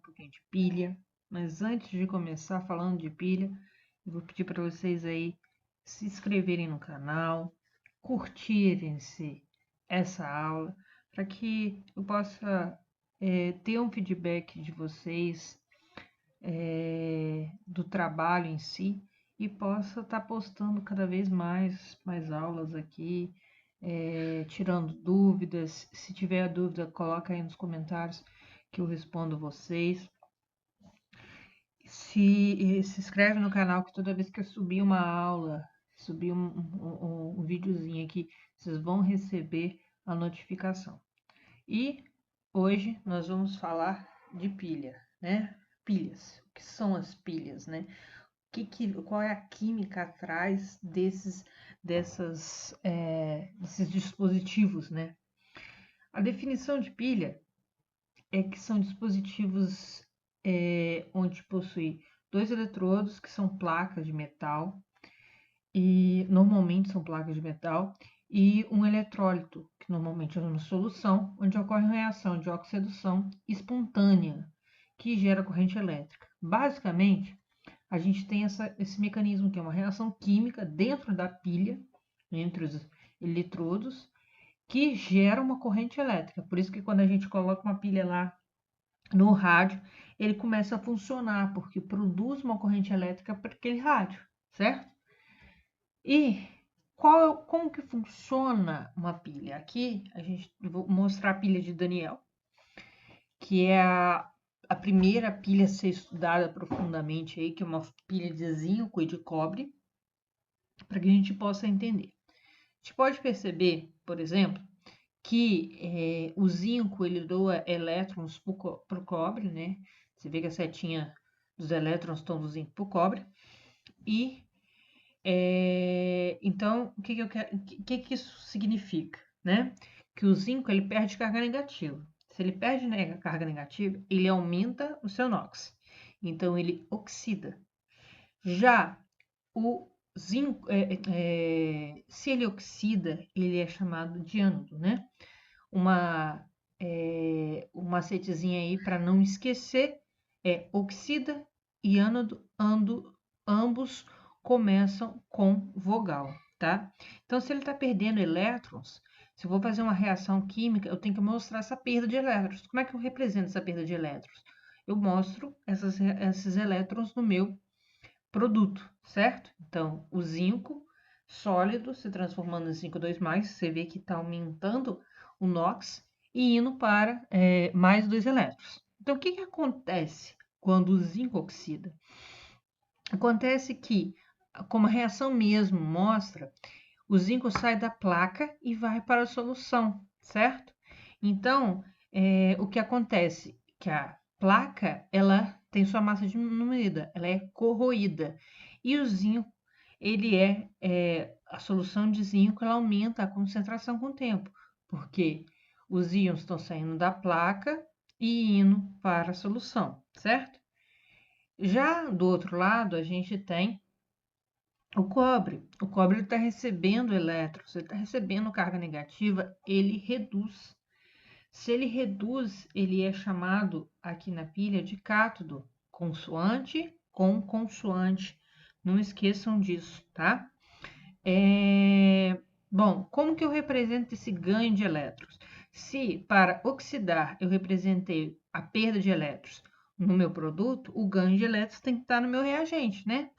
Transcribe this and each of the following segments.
pouquinho de pilha. Mas antes de começar falando de pilha, eu vou pedir para vocês aí se inscreverem no canal, curtirem essa aula, para que eu possa ter um feedback de vocês do trabalho em si e possa estar postando cada vez mais aulas aqui, tirando dúvidas. Se tiver dúvida, coloca aí nos comentários que eu respondo vocês. Se inscreve no canal que toda vez que eu subir uma aula, subir um videozinho aqui, vocês vão receber a notificação. E hoje nós vamos falar de pilha, né? Pilhas. O que são as pilhas, né? Qual é a química atrás desses dispositivos, né? A definição de pilha é que são dispositivos onde possui dois eletrodos, que são placas de metal, e normalmente são placas de metal, e um eletrólito, que normalmente é uma solução, onde ocorre uma reação de oxidação espontânea, que gera corrente elétrica. Basicamente, a gente tem esse mecanismo que é uma reação química dentro da pilha, entre os eletrodos, que gera uma corrente elétrica. Por isso que quando a gente coloca uma pilha lá no rádio, ele começa a funcionar, porque produz uma corrente elétrica para aquele rádio, certo? E como que funciona uma pilha? Aqui eu vou mostrar a pilha de Daniel, que é a primeira pilha a ser estudada profundamente aí, que é uma pilha de zinco e de cobre, para que a gente possa entender. A gente pode perceber, por exemplo, que o zinco ele doa elétrons para o cobre, né? Você vê que a setinha dos elétrons estão do zinco para o cobre. E então, o que isso significa, né? Que o zinco ele perde carga negativa. Se ele perde carga negativa, ele aumenta o seu NOx. Então, ele oxida. Já o zinco, se ele oxida, ele é chamado de ânodo, né? Um macetezinho aí para não esquecer oxida e ânodo, ambos começam com vogal, tá? Então, se ele está perdendo elétrons, se eu vou fazer uma reação química, eu tenho que mostrar essa perda de elétrons. Como é que eu represento essa perda de elétrons? Eu mostro esses elétrons no meu produto, certo? Então, o zinco sólido se transformando em zinco 2+, você vê que está aumentando o NOx e indo para mais 2 elétrons. Então, o que acontece quando o zinco oxida? Acontece que, como a reação mesmo mostra, o zinco sai da placa e vai para a solução, certo? Então, o que acontece? Que a placa, ela tem sua massa diminuída, ela é corroída. E o zinco, a solução de zinco, ela aumenta a concentração com o tempo, porque os íons estão saindo da placa e indo para a solução, certo? Já do outro lado, a gente tem o cobre. O cobre está recebendo elétrons, ele está recebendo carga negativa, ele reduz. Se ele reduz, ele é chamado aqui na pilha de cátodo, consoante com consoante. Não esqueçam disso, tá? Bom, como que eu represento esse ganho de elétrons? Se para oxidar eu representei a perda de elétrons no meu produto, o ganho de elétrons tem que estar no meu reagente, né?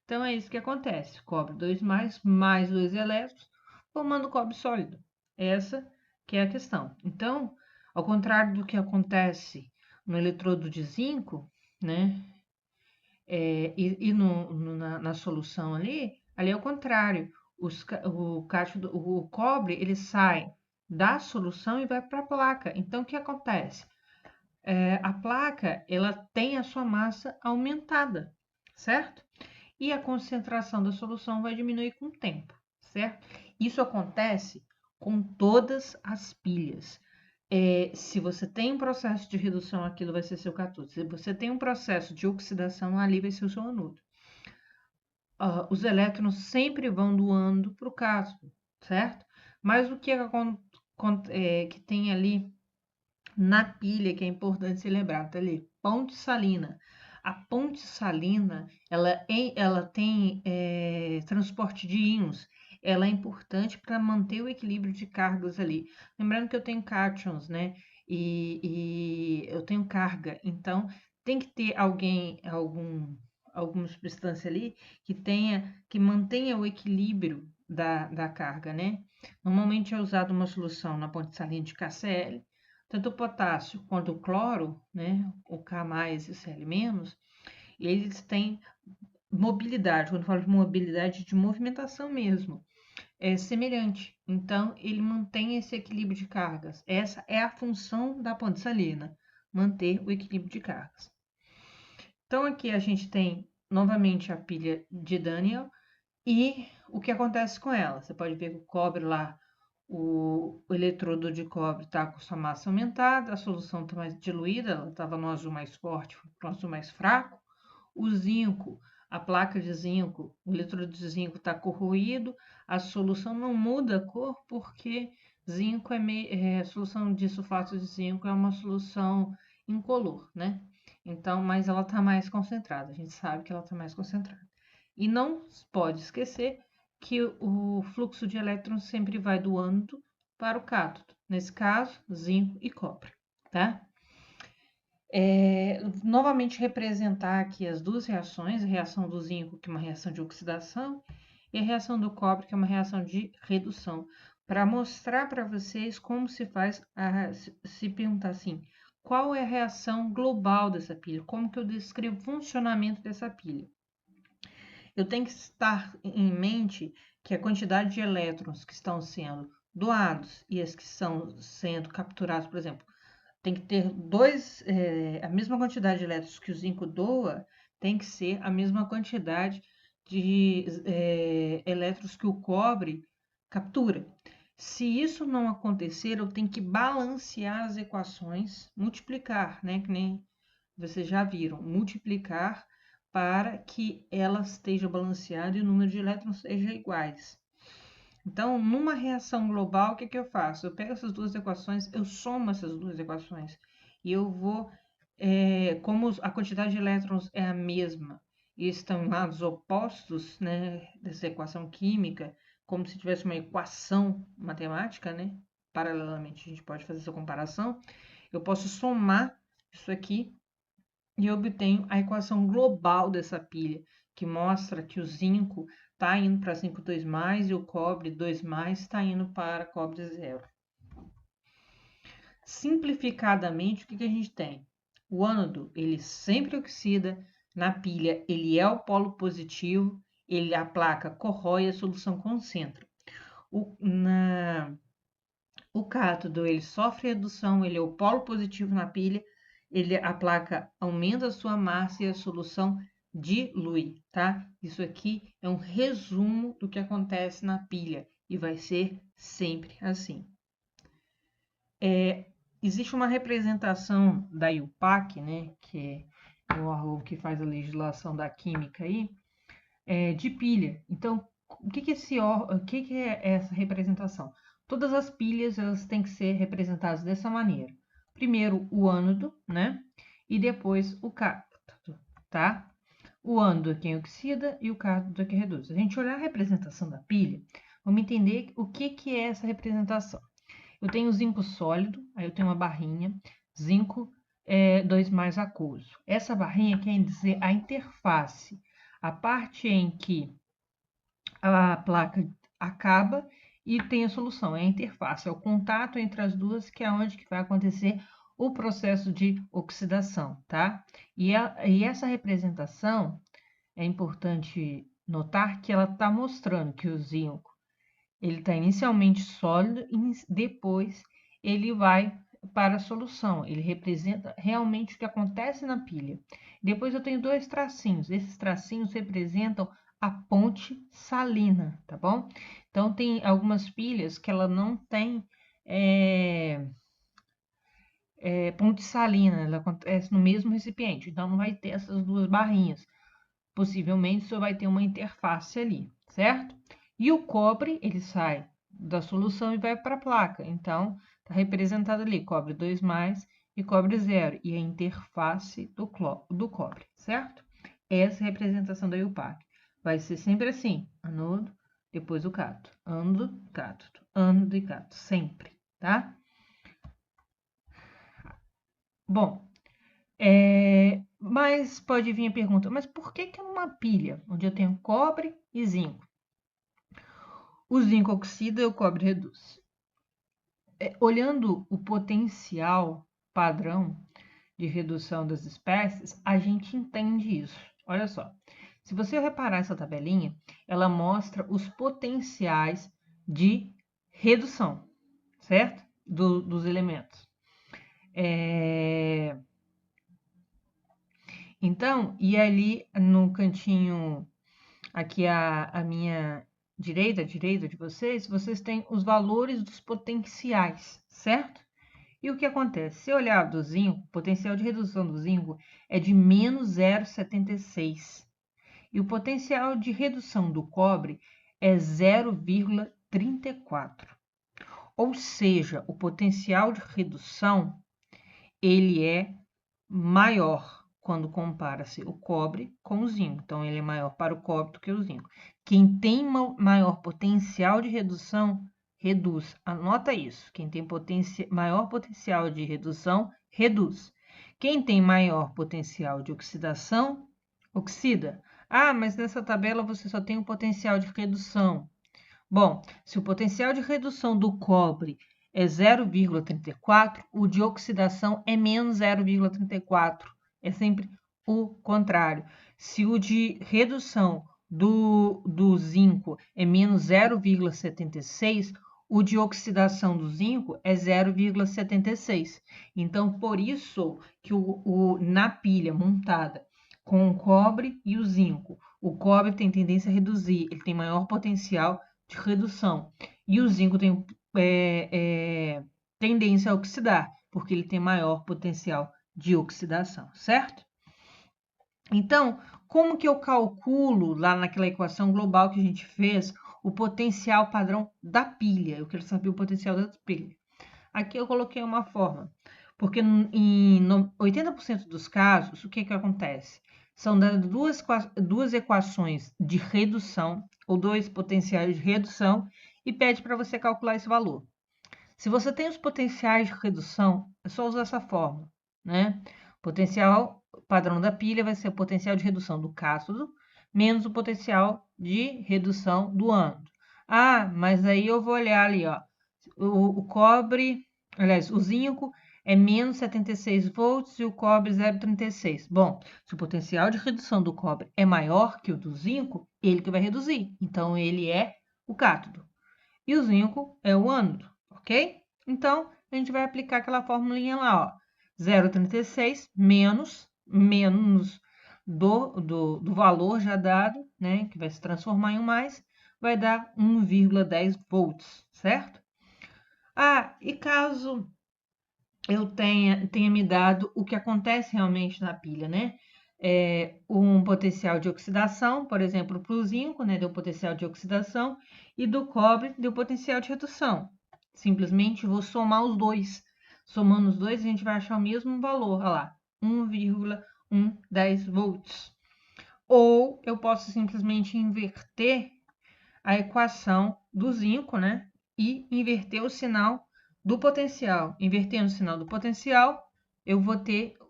Então é isso que acontece. Cobre 2+, mais 2 elétrons, formando cobre sólido. Essa que é a questão. Então, ao contrário do que acontece no eletrodo de zinco, né? Na solução ali é o contrário. O cobre ele sai da solução e vai para a placa. Então, o que acontece? A placa ela tem a sua massa aumentada, certo? E a concentração da solução vai diminuir com o tempo, certo? Isso acontece com todas as pilhas. Se você tem um processo de redução, aquilo vai ser seu cátodo. Se você tem um processo de oxidação, ali vai ser o seu ânodo. Os elétrons sempre vão doando para o cátodo, certo? Mas o que tem ali na pilha, que é importante se lembrar, tá ali, ponte salina. A ponte salina, ela tem transporte de íons, ela é importante para manter o equilíbrio de cargas ali. Lembrando que eu tenho cátions, né? E eu tenho carga, então tem que ter alguma substância ali que mantenha o equilíbrio da carga, né? Normalmente é usado uma solução na ponte salina de KCl, tanto o potássio quanto o cloro, né, o K+, e o Cl-, eles têm mobilidade, quando eu falo de mobilidade, de movimentação mesmo, é semelhante. Então, ele mantém esse equilíbrio de cargas. Essa é a função da ponte salina, manter o equilíbrio de cargas. Então, aqui a gente tem novamente a pilha de Daniell e o que acontece com ela. Você pode ver que o cobre lá, o eletrodo de cobre está com sua massa aumentada, a solução está mais diluída, ela estava no azul mais forte, no azul mais fraco. O zinco, a placa de zinco, o eletrodo de zinco está corroído, a solução não muda a cor porque zinco a solução de sulfato de zinco é uma solução incolor, né? Então, mas ela está mais concentrada, a gente sabe que ela está mais concentrada. E não pode esquecer que o fluxo de elétrons sempre vai do ânodo para o cátodo, nesse caso, zinco e cobre, tá? Novamente representar aqui as duas reações, a reação do zinco, que é uma reação de oxidação, e a reação do cobre, que é uma reação de redução, para mostrar para vocês como se faz, se perguntar assim, qual é a reação global dessa pilha, como que eu descrevo o funcionamento dessa pilha. Eu tenho que estar em mente que a quantidade de elétrons que estão sendo doados e as que estão sendo capturados, por exemplo, tem que ter a mesma quantidade de elétrons que o zinco doa, tem que ser a mesma quantidade de elétrons que o cobre captura. Se isso não acontecer, eu tenho que balancear as equações, multiplicar, né? Que nem vocês já viram, multiplicar para que ela esteja balanceada e o número de elétrons seja iguais. Então, numa reação global, o que eu faço? Eu pego essas duas equações, eu somo essas duas equações e eu vou, como a quantidade de elétrons é a mesma e estão em lados opostos, né, dessa equação química, como se tivesse uma equação matemática, né? Paralelamente, a gente pode fazer essa comparação. Eu posso somar isso aqui e obtenho a equação global dessa pilha, que mostra que o zinco está indo para zinco 2+, e o cobre 2+, está indo para cobre 0. Simplificadamente, o que a gente tem? O ânodo, ele sempre oxida, na pilha ele é o polo positivo, a placa corrói, a solução concentra. O cátodo, ele sofre redução, ele é o polo positivo na pilha, a placa aumenta a sua massa e a solução dilui, tá? Isso aqui é um resumo do que acontece na pilha e vai ser sempre assim. Existe uma representação da IUPAC, né, que é o órgão que faz a legislação da química aí, de pilha. Então, o que é essa representação? Todas as pilhas elas têm que ser representadas dessa maneira. Primeiro o ânodo, né? E depois o cátodo, tá? O ânodo é quem oxida e o cátodo é quem reduz. Se a gente olhar a representação da pilha, vamos entender o que é essa representação. Eu tenho zinco sólido, aí eu tenho uma barrinha, zinco 2+ aquoso. Essa barrinha quer dizer a interface, a parte em que a placa acaba e tem a solução, é a interface, é o contato entre as duas, que é onde que vai acontecer o processo de oxidação, tá? E essa representação, é importante notar que ela está mostrando que o zinco, ele está inicialmente sólido e depois ele vai para a solução, ele representa realmente o que acontece na pilha. Depois eu tenho dois tracinhos, esses tracinhos representam a ponte salina, tá bom? Então tem algumas pilhas que ela não tem ponte salina, ela acontece no mesmo recipiente, então não vai ter essas duas barrinhas. Possivelmente você vai ter uma interface ali, certo? E o cobre, ele sai da solução e vai para a placa. Então, Está representado ali, cobre 2+, e cobre 0, e a interface do cobre, certo? Essa é a representação da IUPAC. Vai ser sempre assim, anodo, depois o cátodo, ânodo, cátodo, ânodo e cátodo, sempre, tá? Bom, mas pode vir a pergunta, mas por que numa pilha, onde eu tenho cobre e zinco, o zinco oxida e o cobre reduz? Olhando o potencial padrão de redução das espécies, a gente entende isso. Olha só, se você reparar essa tabelinha, ela mostra os potenciais de redução, certo? Dos elementos. Então, e ali no cantinho, aqui a minha direita de vocês têm os valores dos potenciais, certo? E o que acontece? Se olhar do zinco, o potencial de redução do zinco é de menos 0,76. E o potencial de redução do cobre é 0,34. Ou seja, o potencial de redução ele é maior quando compara-se o cobre com o zinco. Então, ele é maior para o cobre do que o zinco. Quem tem maior potencial de redução, reduz. Anota isso. Quem tem maior potencial de redução, reduz. Quem tem maior potencial de oxidação, oxida. Ah, mas nessa tabela você só tem o potencial de redução. Bom, se o potencial de redução do cobre é 0,34, o de oxidação é menos 0,34. É sempre o contrário. Se o de redução do zinco é menos 0,76, o de oxidação do zinco é 0,76. Então, por isso que na pilha montada com o cobre e o zinco, o cobre tem tendência a reduzir, ele tem maior potencial de redução. E o zinco tem tendência a oxidar, porque ele tem maior potencial de oxidação, certo? Então, como que eu calculo lá naquela equação global que a gente fez o potencial padrão da pilha? Eu quero saber o potencial da pilha. Aqui eu coloquei uma forma, porque em 80% dos casos, o que acontece? São dadas duas equações de redução, ou dois potenciais de redução, e pede para você calcular esse valor. Se você tem os potenciais de redução, é só usar essa fórmula, né? Potencial padrão da pilha vai ser o potencial de redução do cátodo menos o potencial de redução do ânodo. Ah, mas aí eu vou olhar ali, ó, o cobre, aliás, o zinco é menos 76 volts e o cobre 0,36. Bom, se o potencial de redução do cobre é maior que o do zinco, ele que vai reduzir. Então, ele é o cátodo. E o zinco é o ânodo, ok? Então, a gente vai aplicar aquela formulinha lá, ó. 0,36 menos do valor já dado, né? Que vai se transformar em um mais, vai dar 1,10 volts, certo? Ah, e caso eu tenha me dado o que acontece realmente na pilha, né? Um potencial de oxidação, por exemplo, para o zinco, né? Deu potencial de oxidação, e do cobre deu potencial de redução. Simplesmente vou somar os dois. Somando os dois, a gente vai achar o mesmo valor, olha lá, 1,110 volts. Ou eu posso simplesmente inverter a equação do zinco, né? E inverter o sinal do potencial. Invertendo o sinal do potencial, eu vou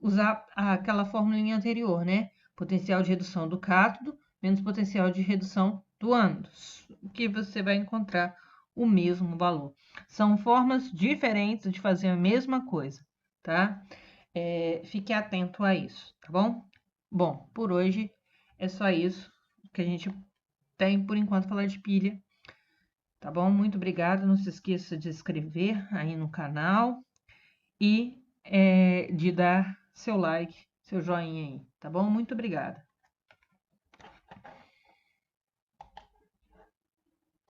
usar aquela formulinha anterior, né? Potencial de redução do cátodo menos potencial de redução do ânodo, que você vai encontrar o mesmo valor. São formas diferentes de fazer a mesma coisa, tá? Fique atento a isso, tá bom? Bom, por hoje é só isso que a gente tem por enquanto falar de pilha. Tá bom? Muito obrigada. Não se esqueça de se inscrever aí no canal e de dar seu like, seu joinha aí, tá bom? Muito obrigada.